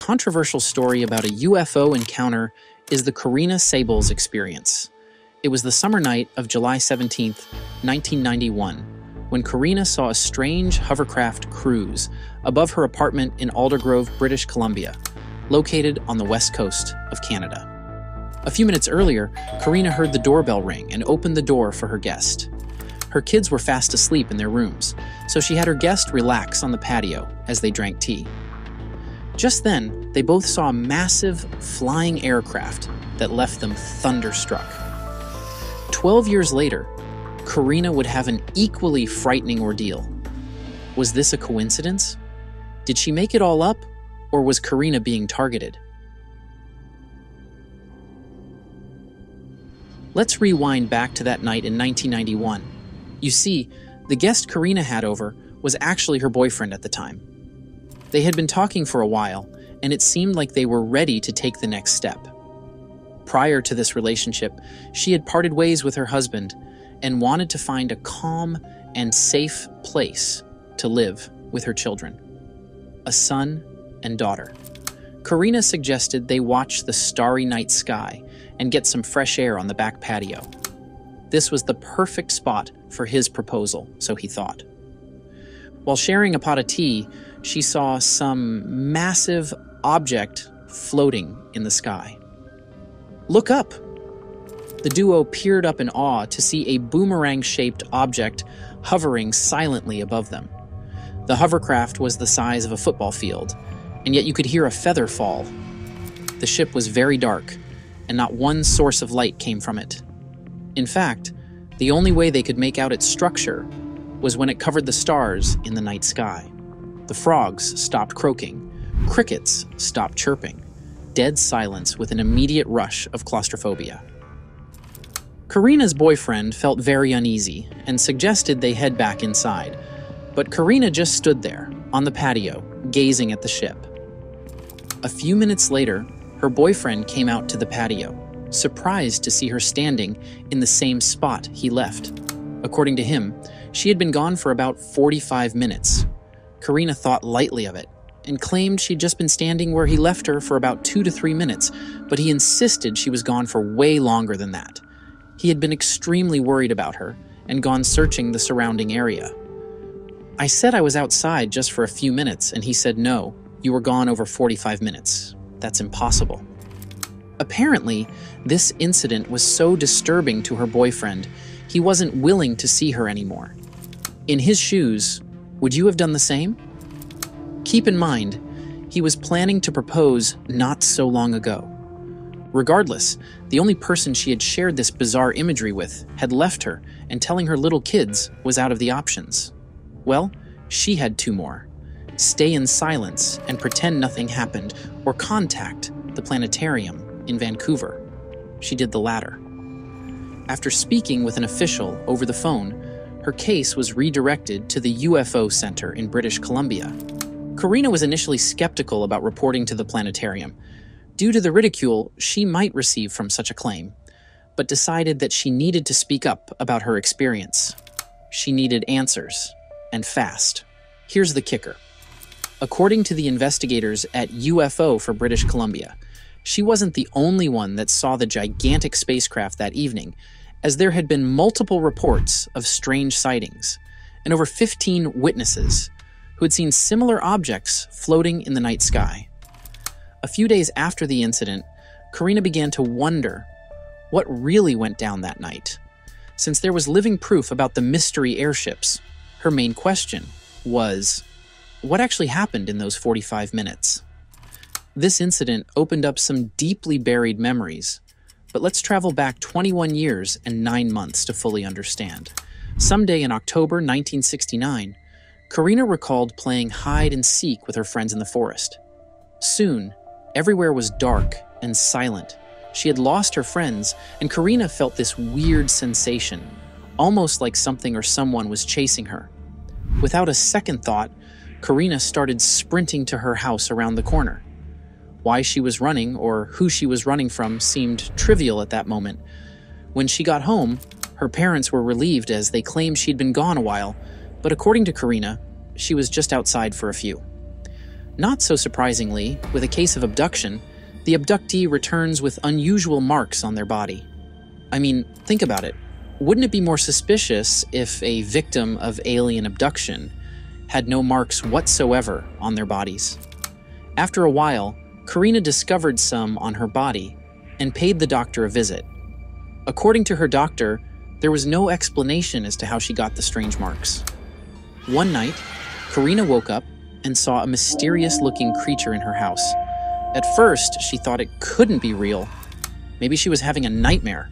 controversial story about a UFO encounter is the Corina Saebels Experience. It was the summer night of July 17, 1991, when Corina saw a strange hovercraft cruise above her apartment in Aldergrove, British Columbia, located on the west coast of Canada. A few minutes earlier, Corina heard the doorbell ring and opened the door for her guest. Her kids were fast asleep in their rooms, so she had her guest relax on the patio as they drank tea. Just then, they both saw a massive flying aircraft that left them thunderstruck. 12 years later, Corina would have an equally frightening ordeal. Was this a coincidence? Did she make it all up, or was Corina being targeted? Let's rewind back to that night in 1991. You see, the guest Corina had over was actually her boyfriend at the time. They had been talking for a while, and it seemed like they were ready to take the next step. Prior to this relationship, she had parted ways with her husband and wanted to find a calm and safe place to live with her children, a son and daughter. Corina suggested they watch the starry night sky and get some fresh air on the back patio. This was the perfect spot for his proposal, so he thought. While sharing a pot of tea, she saw some massive object floating in the sky. "Look up!" The duo peered up in awe to see a boomerang-shaped object hovering silently above them. The hovercraft was the size of a football field, and yet you could hear a feather fall. The ship was very dark, and not one source of light came from it. In fact, the only way they could make out its structure was when it covered the stars in the night sky. The frogs stopped croaking, crickets stopped chirping, dead silence with an immediate rush of claustrophobia. Corina's boyfriend felt very uneasy and suggested they head back inside, but Corina just stood there, on the patio, gazing at the ship. A few minutes later, her boyfriend came out to the patio, surprised to see her standing in the same spot he left. According to him, she had been gone for about 45 minutes. Corina thought lightly of it and claimed she'd just been standing where he left her for about 2 to 3 minutes, but he insisted she was gone for way longer than that. He had been extremely worried about her and gone searching the surrounding area. "I said I was outside just for a few minutes, and he said, no, you were gone over 45 minutes. That's impossible." Apparently, this incident was so disturbing to her boyfriend, he wasn't willing to see her anymore. In his shoes, would you have done the same? Keep in mind, he was planning to propose not so long ago. Regardless, the only person she had shared this bizarre imagery with had left her, and telling her little kids was out of the options. Well, she had 2 more. Stay in silence and pretend nothing happened, or contact the planetarium in Vancouver. She did the latter. After speaking with an official over the phone, her case was redirected to the U.F.O. Center in British Columbia. Corina was initially skeptical about reporting to the planetarium, due to the ridicule she might receive from such a claim, but decided that she needed to speak up about her experience. She needed answers, and fast. Here's the kicker. According to the investigators at U.F.O. for British Columbia, she wasn't the only one that saw the gigantic spacecraft that evening, as there had been multiple reports of strange sightings, and over 15 witnesses who had seen similar objects floating in the night sky. A few days after the incident, Corina began to wonder what really went down that night. Since there was living proof about the mystery airships, her main question was, what actually happened in those 45 minutes? This incident opened up some deeply buried memories, but let's travel back 21 years and 9 months to fully understand. Someday in October 1969, Corina recalled playing hide and seek with her friends in the forest. Soon, everywhere was dark and silent. She had lost her friends, and Corina felt this weird sensation, almost like something or someone was chasing her. Without a second thought, Corina started sprinting to her house around the corner. Why she was running or who she was running from seemed trivial at that moment. When she got home, her parents were relieved as they claimed she'd been gone a while, but according to Corina, she was just outside for a few. Not so surprisingly, with a case of abduction, the abductee returns with unusual marks on their body. I mean, think about it. Wouldn't it be more suspicious if a victim of alien abduction had no marks whatsoever on their bodies? After a while, Corina discovered some on her body and paid the doctor a visit. According to her doctor, there was no explanation as to how she got the strange marks. One night, Corina woke up and saw a mysterious-looking creature in her house. At first, she thought it couldn't be real. Maybe she was having a nightmare,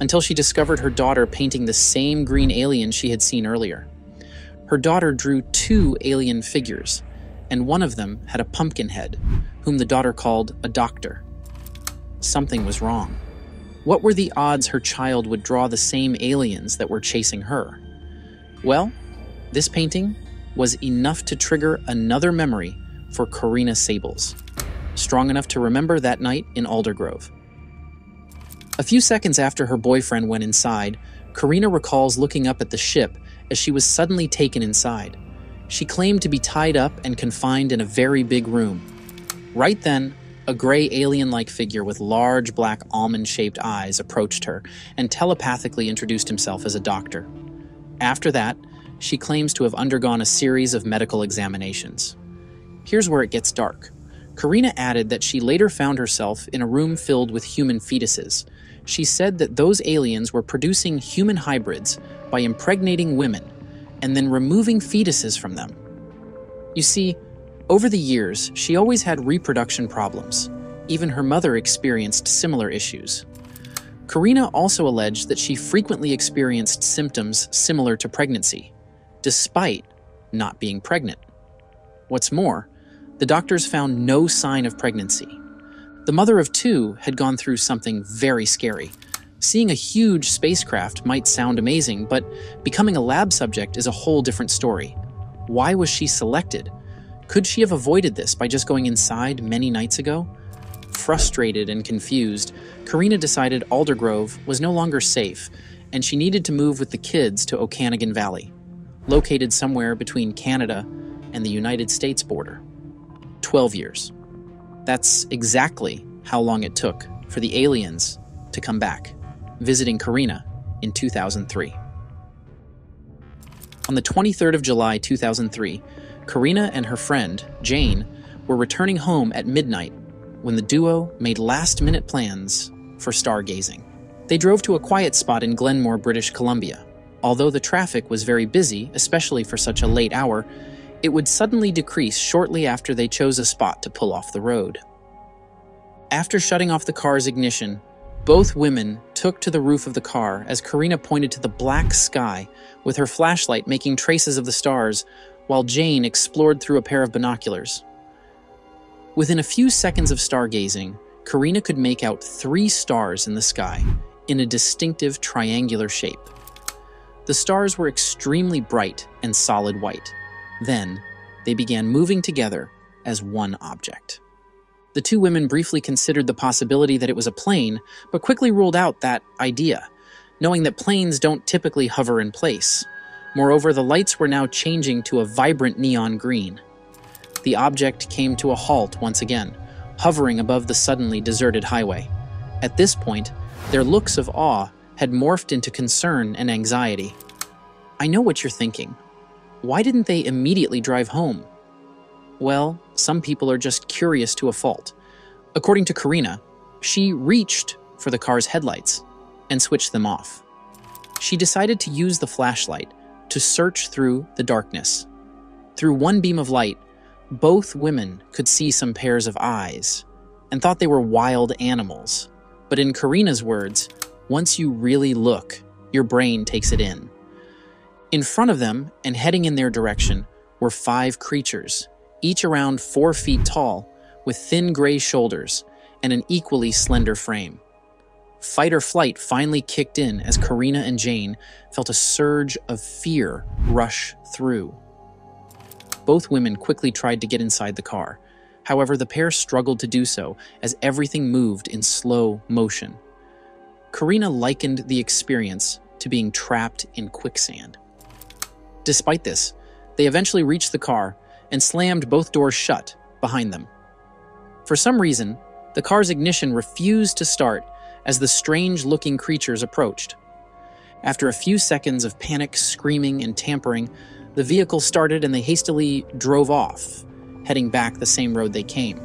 until she discovered her daughter painting the same green alien she had seen earlier. Her daughter drew 2 alien figures, and one of them had a pumpkin head, whom the daughter called a doctor. Something was wrong. What were the odds her child would draw the same aliens that were chasing her? Well, this painting was enough to trigger another memory for Corina Saebels, strong enough to remember that night in Aldergrove. A few seconds after her boyfriend went inside, Corina recalls looking up at the ship as she was suddenly taken inside. She claimed to be tied up and confined in a very big room. Right then, a gray alien-like figure with large black almond-shaped eyes approached her and telepathically introduced himself as a doctor. After that, she claims to have undergone a series of medical examinations. Here's where it gets dark. Corina added that she later found herself in a room filled with human fetuses. She said that those aliens were producing human hybrids by impregnating women and then removing fetuses from them. You see, over the years, she always had reproduction problems. Even her mother experienced similar issues. Corina also alleged that she frequently experienced symptoms similar to pregnancy, despite not being pregnant. What's more, the doctors found no sign of pregnancy. The mother of 2 had gone through something very scary. Seeing a huge spacecraft might sound amazing, but becoming a lab subject is a whole different story. Why was she selected? Could she have avoided this by just going inside many nights ago? Frustrated and confused, Corina decided Aldergrove was no longer safe, and she needed to move with the kids to Okanagan Valley, located somewhere between Canada and the United States border. 12 years. That's exactly how long it took for the aliens to come back, visiting Corina in 2003. On the 23rd of July 2003, Corina and her friend, Jane, were returning home at midnight when the duo made last-minute plans for stargazing. They drove to a quiet spot in Glenmore, British Columbia. Although the traffic was very busy, especially for such a late hour, it would suddenly decrease shortly after they chose a spot to pull off the road. After shutting off the car's ignition, both women took to the roof of the car as Corina pointed to the black sky with her flashlight making traces of the stars, while Jane explored through a pair of binoculars. Within a few seconds of stargazing, Corina could make out 3 stars in the sky, in a distinctive triangular shape. The stars were extremely bright and solid white. Then, they began moving together as one object. The 2 women briefly considered the possibility that it was a plane, but quickly ruled out that idea, knowing that planes don't typically hover in place. Moreover, the lights were now changing to a vibrant neon green. The object came to a halt once again, hovering above the suddenly deserted highway. At this point, their looks of awe had morphed into concern and anxiety. I know what you're thinking. Why didn't they immediately drive home? Well, some people are just curious to a fault. According to Corina, she reached for the car's headlights and switched them off. She decided to use the flashlight to search through the darkness. Through one beam of light, both women could see some pairs of eyes and thought they were wild animals. But in Corina's words, once you really look, your brain takes it in. In front of them and heading in their direction were 5 creatures, each around 4 feet tall, with thin gray shoulders and an equally slender frame. Fight or flight finally kicked in as Corina and Jane felt a surge of fear rush through. Both women quickly tried to get inside the car. However, the pair struggled to do so as everything moved in slow motion. Corina likened the experience to being trapped in quicksand. Despite this, they eventually reached the car and slammed both doors shut, behind them. For some reason, the car's ignition refused to start as the strange-looking creatures approached. After a few seconds of panic, screaming, and tampering, the vehicle started and they hastily drove off, heading back the same road they came.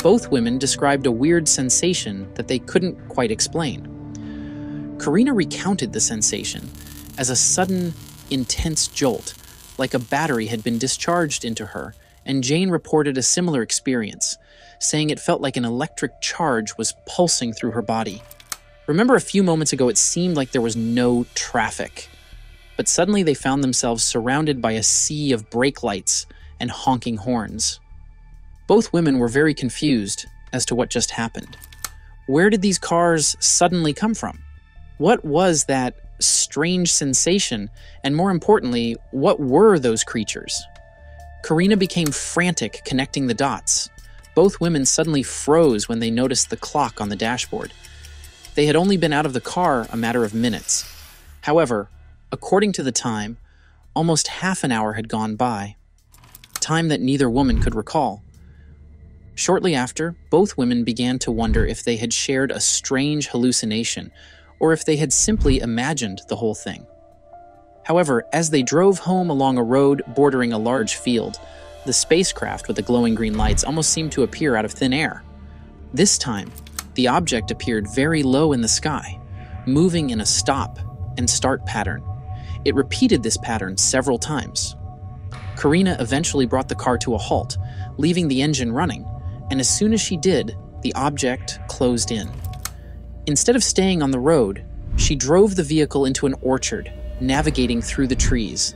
Both women described a weird sensation that they couldn't quite explain. Corina recounted the sensation as a sudden, intense jolt, like a battery had been discharged into her, and Jane reported a similar experience, saying it felt like an electric charge was pulsing through her body. Remember a few moments ago it seemed like there was no traffic, but suddenly they found themselves surrounded by a sea of brake lights and honking horns. Both women were very confused as to what just happened. Where did these cars suddenly come from? What was that strange sensation? And more importantly, what were those creatures? Corina became frantic connecting the dots. Both women suddenly froze when they noticed the clock on the dashboard. They had only been out of the car a matter of minutes. However, according to the time, almost half an hour had gone by, time that neither woman could recall. Shortly after, both women began to wonder if they had shared a strange hallucination or if they had simply imagined the whole thing. However, as they drove home along a road bordering a large field, the spacecraft with the glowing green lights almost seemed to appear out of thin air. This time, the object appeared very low in the sky, moving in a stop and start pattern. It repeated this pattern several times. Corina eventually brought the car to a halt, leaving the engine running, and as soon as she did, the object closed in. Instead of staying on the road, she drove the vehicle into an orchard, navigating through the trees.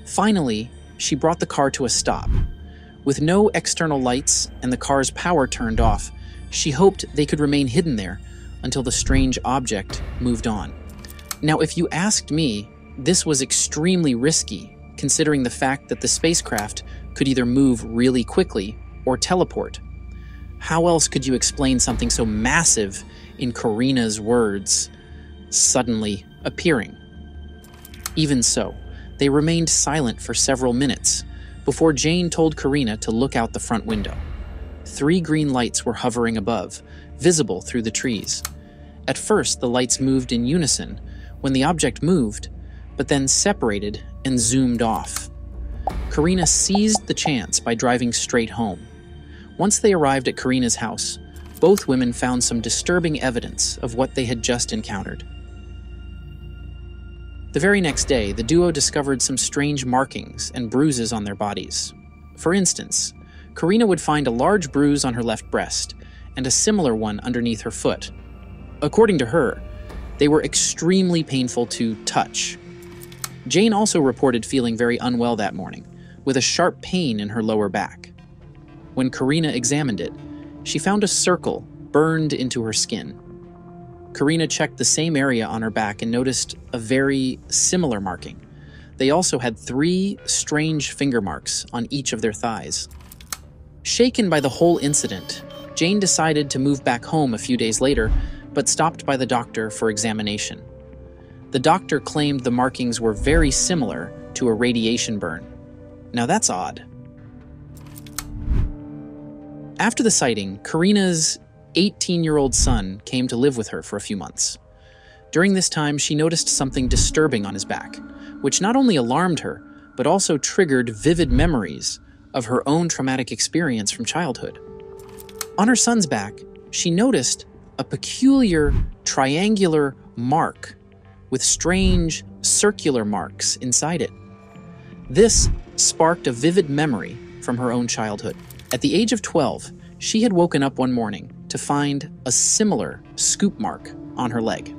Finally, she brought the car to a stop. With no external lights and the car's power turned off, she hoped they could remain hidden there until the strange object moved on. Now, if you asked me, this was extremely risky, considering the fact that the spacecraft could either move really quickly or teleport. How else could you explain something so massive in Corina's words, suddenly appearing? Even so, they remained silent for several minutes before Jane told Corina to look out the front window. 3 green lights were hovering above, visible through the trees. At first, the lights moved in unison when the object moved, but then separated and zoomed off. Corina seized the chance by driving straight home. Once they arrived at Corina's house, both women found some disturbing evidence of what they had just encountered. The very next day, the duo discovered some strange markings and bruises on their bodies. For instance, Corina would find a large bruise on her left breast and a similar one underneath her foot. According to her, they were extremely painful to touch. Jane also reported feeling very unwell that morning, with a sharp pain in her lower back. When Corina examined it, she found a circle burned into her skin. Corina checked the same area on her back and noticed a very similar marking. They also had 3 strange finger marks on each of their thighs. Shaken by the whole incident, Jane decided to move back home a few days later, but stopped by the doctor for examination. The doctor claimed the markings were very similar to a radiation burn. Now that's odd. After the sighting, Corina's 18-year-old son came to live with her for a few months. During this time, she noticed something disturbing on his back, which not only alarmed her, but also triggered vivid memories of her own traumatic experience from childhood. On her son's back, she noticed a peculiar triangular mark with strange circular marks inside it. This sparked a vivid memory from her own childhood. At the age of 12, she had woken up one morning to find a similar scoop mark on her leg.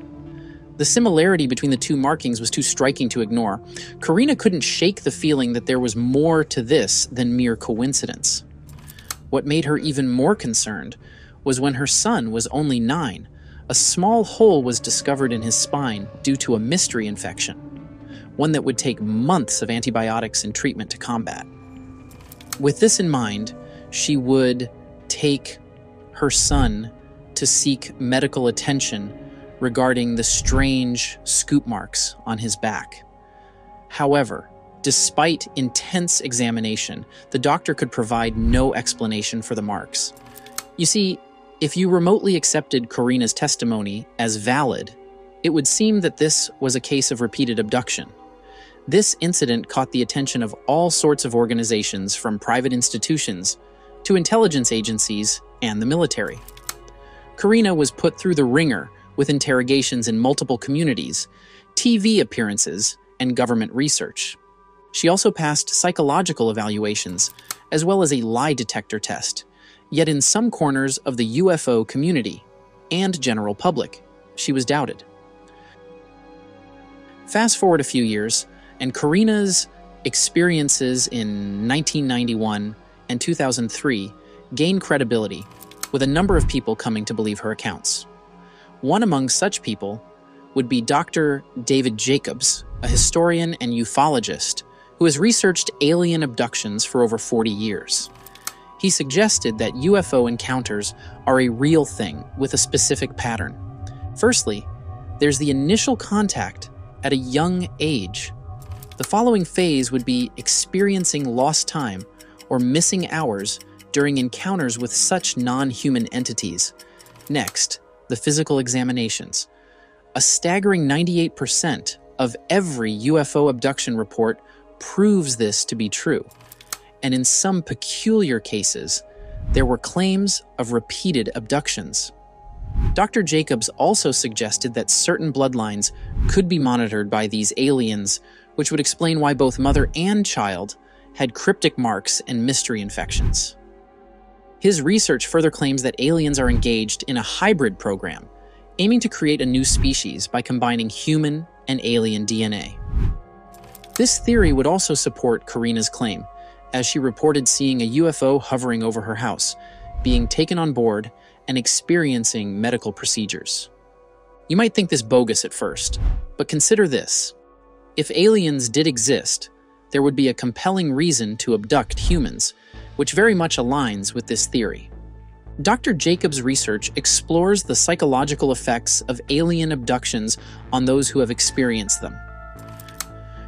The similarity between the 2 markings was too striking to ignore. Corina couldn't shake the feeling that there was more to this than mere coincidence. What made her even more concerned was when her son was only 9, a small hole was discovered in his spine due to a mystery infection, one that would take months of antibiotics and treatment to combat. With this in mind, she would take her son to seek medical attention regarding the strange scoop marks on his back. However, Despite intense examination, the doctor could provide no explanation for the marks. You see, if you remotely accepted Corina's testimony as valid, it would seem that this was a case of repeated abduction. This incident caught the attention of all sorts of organizations, from private institutions to intelligence agencies and the military. Corina was put through the ringer with interrogations in multiple communities, TV appearances, and government research. She also passed psychological evaluations, as well as a lie detector test. Yet in some corners of the UFO community and general public, she was doubted. Fast forward a few years, and Corina's experiences in 1991 and 2003 gained credibility, with a number of people coming to believe her accounts. One among such people would be Dr. David Jacobs, a historian and ufologist who has researched alien abductions for over 40 years. He suggested that UFO encounters are a real thing with a specific pattern. Firstly, there's the initial contact at a young age. The following phase would be experiencing lost time or missing hours during encounters with such non-human entities. Next, the physical examinations. A staggering 98% of every UFO abduction report proves this to be true. And in some peculiar cases, there were claims of repeated abductions. Dr. Jacobs also suggested that certain bloodlines could be monitored by these aliens, which would explain why both mother and child had cryptic marks and mystery infections. His research further claims that aliens are engaged in a hybrid program, aiming to create a new species by combining human and alien DNA. This theory would also support Corina's claim, as she reported seeing a UFO hovering over her house, being taken on board, and experiencing medical procedures. You might think this bogus at first, but consider this. If aliens did exist, there would be a compelling reason to abduct humans, which very much aligns with this theory. Dr. Jacobs' research explores the psychological effects of alien abductions on those who have experienced them.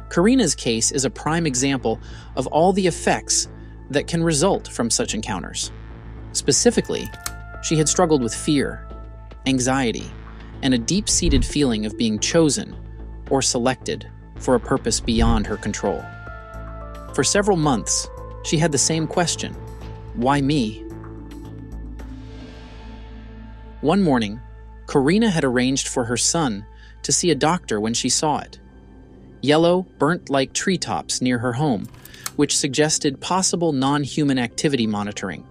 Corina's case is a prime example of all the effects that can result from such encounters. Specifically, she had struggled with fear, anxiety, and a deep-seated feeling of being chosen or selected for a purpose beyond her control. For several months, she had the same question: why me? One morning, Corina had arranged for her son to see a doctor when she saw it. Yellow, burnt-like treetops near her home, which suggested possible non-human activity monitoring.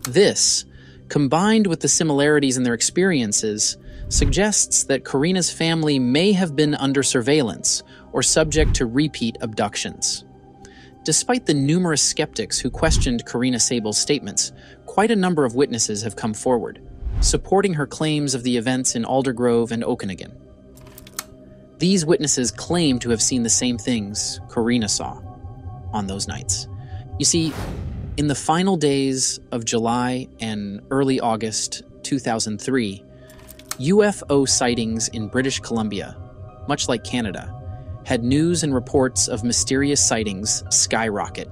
This, combined with the similarities in their experiences, suggests that Corina's family may have been under surveillance or subject to repeat abductions. Despite the numerous skeptics who questioned Corina Saebels' statements, quite a number of witnesses have come forward, supporting her claims of the events in Aldergrove and Okanagan. These witnesses claim to have seen the same things Corina saw on those nights. You see, in the final days of July and early August 2003, UFO sightings in British Columbia, much like Canada, had news and reports of mysterious sightings skyrocket.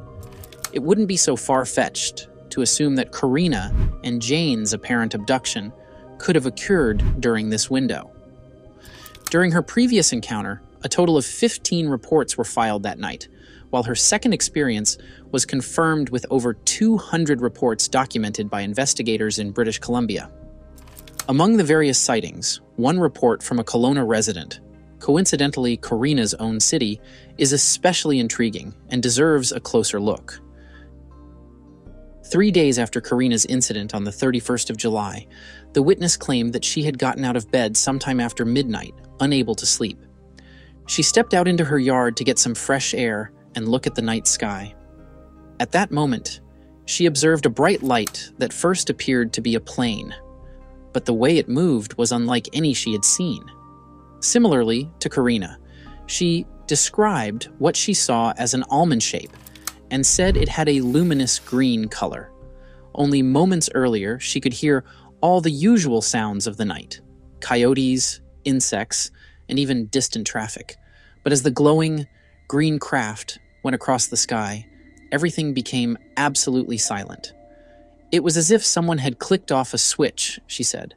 It wouldn't be so far-fetched to assume that Corina and Jane's apparent abduction could have occurred during this window. During her previous encounter, a total of 15 reports were filed that night, while her second experience was confirmed with over 200 reports documented by investigators in British Columbia. Among the various sightings, one report from a Kelowna resident, coincidentally Corina's own city, is especially intriguing and deserves a closer look. 3 days after Corina's incident on the 31st of July, the witness claimed that she had gotten out of bed sometime after midnight, unable to sleep. She stepped out into her yard to get some fresh air and look at the night sky. At that moment, she observed a bright light that first appeared to be a plane, but the way it moved was unlike any she had seen. Similarly to Corina, she described what she saw as an almond shape and said it had a luminous green color. Only moments earlier, she could hear all the usual sounds of the night: coyotes, insects, and even distant traffic. But as the glowing, green craft went across the sky, everything became absolutely silent. It was as if someone had clicked off a switch, she said.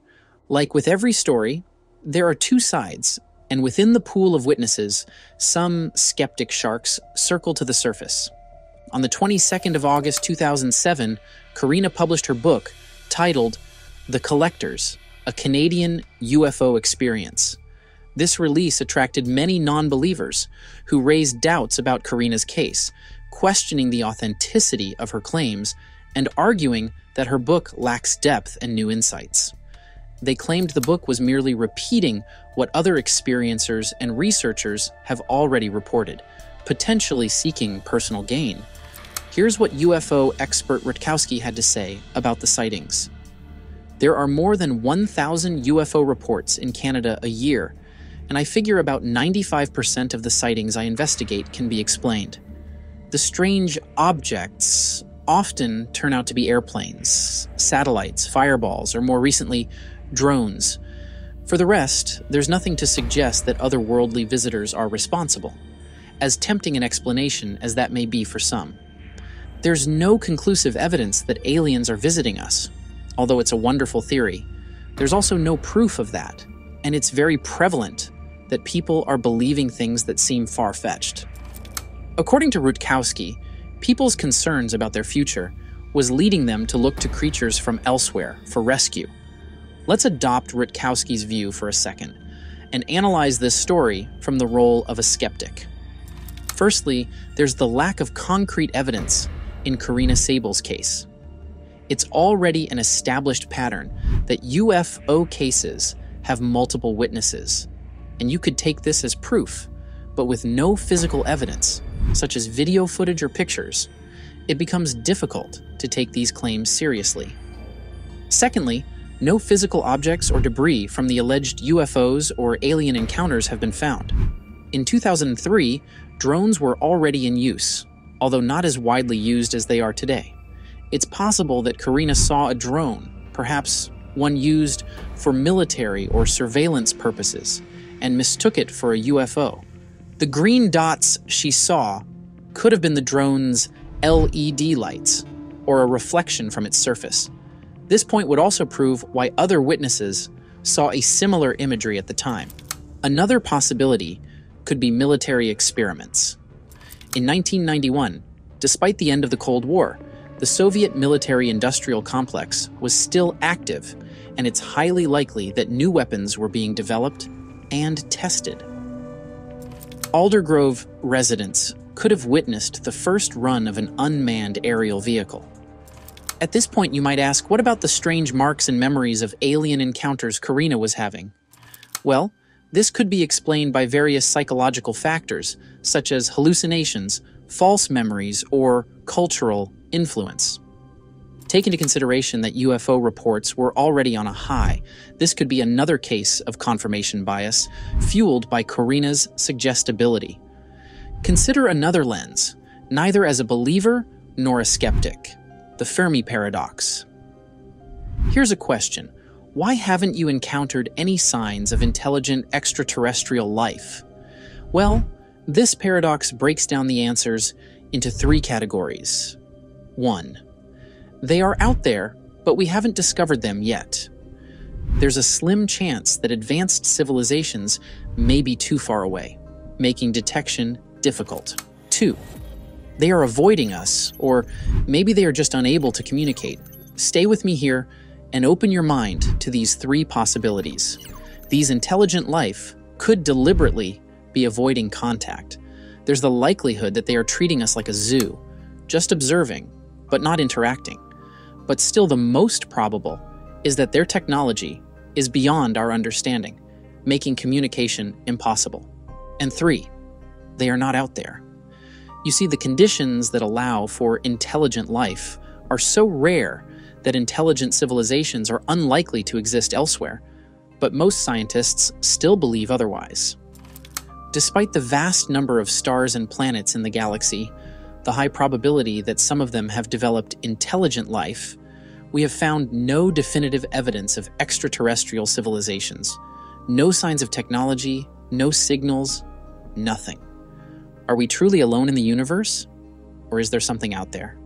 Like with every story, there are two sides, and within the pool of witnesses, some skeptic sharks circle to the surface. On the 22nd of August 2007, Corina published her book titled The Collectors, a Canadian UFO Experience. This release attracted many non-believers who raised doubts about Corina's case, questioning the authenticity of her claims and arguing that her book lacks depth and new insights. They claimed the book was merely repeating what other experiencers and researchers have already reported, potentially seeking personal gain. Here's what UFO expert Rutkowski had to say about the sightings. There are more than 1,000 UFO reports in Canada a year, and I figure about 95% of the sightings I investigate can be explained. The strange objects often turn out to be airplanes, satellites, fireballs, or more recently, drones. For the rest, there's nothing to suggest that otherworldly visitors are responsible, as tempting an explanation as that may be for some. There's no conclusive evidence that aliens are visiting us, although it's a wonderful theory. There's also no proof of that, and it's very prevalent that people are believing things that seem far-fetched. According to Rutkowski, people's concerns about their future was leading them to look to creatures from elsewhere for rescue. Let's adopt Rutkowski's view for a second and analyze this story from the role of a skeptic. Firstly, there's the lack of concrete evidence in Corina Saebels' case. It's already an established pattern that UFO cases have multiple witnesses, and you could take this as proof, but with no physical evidence, such as video footage or pictures, it becomes difficult to take these claims seriously. Secondly, no physical objects or debris from the alleged UFOs or alien encounters have been found. In 2003, drones were already in use, although not as widely used as they are today. It's possible that Corina saw a drone, perhaps one used for military or surveillance purposes, and mistook it for a UFO. The green dots she saw could have been the drone's LED lights, or a reflection from its surface. This point would also prove why other witnesses saw a similar imagery at the time. Another possibility could be military experiments. In 1991, despite the end of the Cold War, the Soviet military-industrial complex was still active, and it's highly likely that new weapons were being developed and tested. Aldergrove residents could have witnessed the first run of an unmanned aerial vehicle. At this point, you might ask, what about the strange marks and memories of alien encounters Corina was having? Well, this could be explained by various psychological factors, such as hallucinations, false memories, or cultural influence. Take into consideration that UFO reports were already on a high. This could be another case of confirmation bias, fueled by Corina's suggestibility. Consider another lens, neither as a believer nor a skeptic: the Fermi paradox. Here's a question. Why haven't you encountered any signs of intelligent extraterrestrial life? Well, this paradox breaks down the answers into three categories. 1. They are out there, but we haven't discovered them yet. There's a slim chance that advanced civilizations may be too far away, making detection difficult. 2. They are avoiding us, or maybe they are just unable to communicate. Stay with me here and open your mind to these three possibilities. These intelligent life could deliberately be avoiding contact. There's the likelihood that they are treating us like a zoo, just observing, but not interacting. But still, the most probable is that their technology is beyond our understanding, making communication impossible. And 3, they are not out there. You see, the conditions that allow for intelligent life are so rare that intelligent civilizations are unlikely to exist elsewhere, but most scientists still believe otherwise. Despite the vast number of stars and planets in the galaxy, the high probability that some of them have developed intelligent life, we have found no definitive evidence of extraterrestrial civilizations. No signs of technology, no signals, nothing. Are we truly alone in the universe? Or is there something out there?